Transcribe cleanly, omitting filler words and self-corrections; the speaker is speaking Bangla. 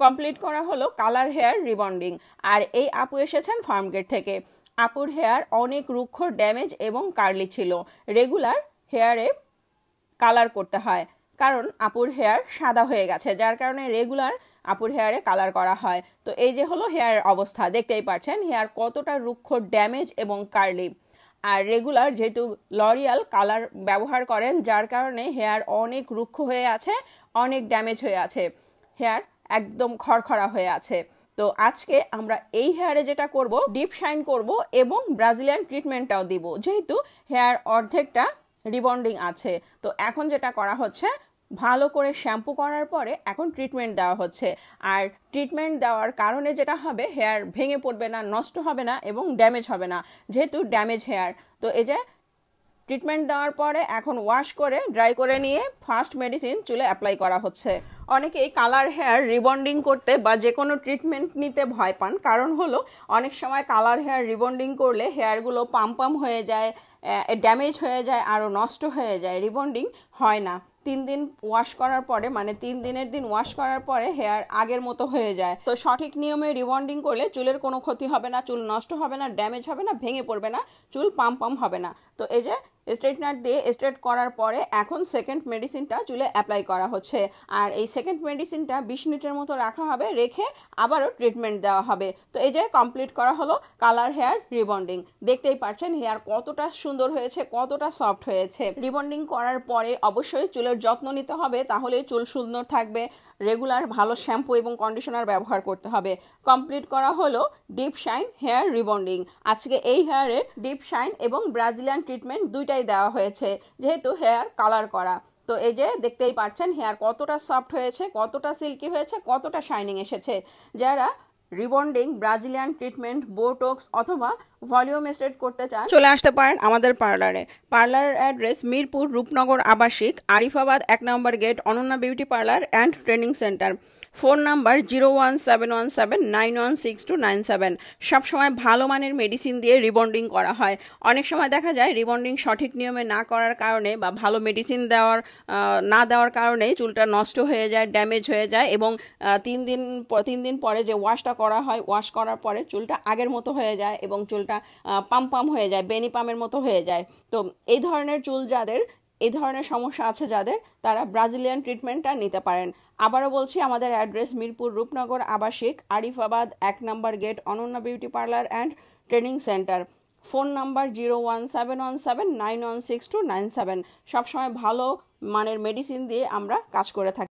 কমপ্লিট করা হলো কালার হেয়ার রিবন্ডিং। আর এই আপু এসেছেন ফার্মগেট থেকে। আপুর হেয়ার অনেক রুক্ষ, ড্যামেজ এবং কার্লি ছিল। রেগুলার হেয়ারে কালার করতে হয়, কারণ আপুর হেয়ার সাদা হয়ে গেছে, যার কারণে রেগুলার আপুর হেয়ারে কালার করা হয়। তো এই যে হলো হেয়ারের অবস্থা, দেখতেই পাচ্ছেন হেয়ার কতটা রুক্ষ, ড্যামেজ এবং কার্লি। আর রেগুলার যেহেতু লরিয়াল কালার ব্যবহার করেন, যার কারণে হেয়ার অনেক রুক্ষ হয়ে আছে, অনেক ড্যামেজ হয়ে আছে, হেয়ার একদম খড়খড়া হয়ে আছে। তো আজকে আমরা এই হেয়ারে যেটা করব, ডিপ শাইন করব এবং ব্রাজিলিয়ান ট্রিটমেন্টটাও দিব, যেহেতু হেয়ার অর্ধেকটা রিবন্ডিং আছে। তো এখন যেটা করা হচ্ছে, ভালো করে শ্যাম্পু করার পরে এখন ট্রিটমেন্ট দেওয়া হচ্ছে। আর ট্রিটমেন্ট দেওয়ার কারণে যেটা হবে, হেয়ার ভেঙে পড়বে না, নষ্ট হবে না এবং ড্যামেজ হবে না, যেহেতু ড্যামেজ হেয়ার। তো এই যে ট্রিটমেন্ট দেওয়ার পরে এখন ওয়াশ করে ড্রাই করে নিয়ে ফার্স্ট মেডিসিন চুলে অ্যাপ্লাই করা হচ্ছে। অনেকেই কালার হেয়ার রিবন্ডিং করতে বা যে কোনো ট্রিটমেন্ট নিতে ভয় পান, কারণ হলো অনেক সময় কালার হেয়ার রিবন্ডিং করলে হেয়ারগুলো পাম হয়ে যায়, ড্যামেজ হয়ে যায়, আরও নষ্ট হয়ে যায়, রিবন্ডিং হয় না। 3 দিন ওয়াশ করার পরে, মানে 3 দিনের দিন ওয়াশ করার পরে হেয়ার আগের মতো হয়ে যায়। তো সঠিক নিয়মে রিবন্ডিং করলে চুলের কোনো ক্ষতি হবে না, চুল নষ্ট হবে না, ড্যামেজ হবে না, ভেঙে পড়বে না, চুল পাম হবে না। তো এই যে স্ট্রেটনার দিয়ে স্ট্রেট করার পরে এখন সেকেন্ড মেডিসিনটা চুলে অ্যাপ্লাই করা হচ্ছে। আর এই সেকেন্ড মেডিসিনটা 20 মিনিটের মতো রাখা হবে, রেখে আবারও ট্রিটমেন্ট দেওয়া হবে। তো এই যে কমপ্লিট করা হলো কালার হেয়ার রিবন্ডিং। দেখতেই পাচ্ছেন হেয়ার কতটা সুন্দর হয়েছে, কতটা সফট হয়েছে। রিবন্ডিং করার পরে অবশ্যই চুলের যত্ন নিতে হবে, তাহলে চুল সুন্দর থাকবে। রেগুলার ভালো শ্যাম্পু এবং কন্ডিশনার ব্যবহার করতে হবে। কমপ্লিট করা হলো ডিপ শাইন হেয়ার রিবন্ডিং। আজকে এই হেয়ারে ডিপ শাইন এবং ব্রাজিলিয়ান ট্রিটমেন্ট দুইটাই দেওয়া হয়েছে, যেহেতু হেয়ার কালার করা। তো এই যে দেখতেই পাচ্ছেন হেয়ার কতটা সফট হয়েছে, কতটা সিল্কি হয়েছে, কতটা শাইনিং এসেছে। যারা রিবন্ডিং, ব্রাজিলিয়ান ট্রিটমেন্ট, বোটক্স অথবা ভলিউম স্ট্রেট করতে চান, চলে আসতে পারেন আমাদের পার্লারে। পার্লারের অ্যাড্রেস মিরপুর রূপনগর আবাসিক, আরিফাবাদ 1 নম্বর gate, Ananya beauty parlour and training centre. Phone number 01717916297। সবসময় ভালো মানের মেডিসিন দিয়ে রিবন্ডিং করা হয়। অনেক সময় দেখা যায় রিবন্ডিং সঠিক নিয়মে না করার কারণে বা ভালো মেডিসিন না দেওয়ার কারণে চুলটা নষ্ট হয়ে যায়, ড্যামেজ হয়ে যায় এবং 3 দিন পরে যে ওয়াশটা করা হয়, ওয়াশ করার পরে চুলটা আগের মতো হয়ে যায় এবং চুলটা পাম হয়ে যায়, বেনি পামের মতো হয়ে যায়। তো এই ধরনের চুল যাদের, এই ধরনের সমস্যা আছে যাদের, তারা ব্রাজিলিয়ান ট্রিটমেন্টটা নিতে পারেন। আবারও বলছি, আমাদের অ্যাড্রেস মিরপুর রূপনগর আবাসিক, আরিফাবাদ 1 নম্বর gate, Ananya beauty parlour and training centre. Phone number 01717916297। সবসময় ভালো মানের মেডিসিন দিয়ে আমরা কাজ করে থাকি।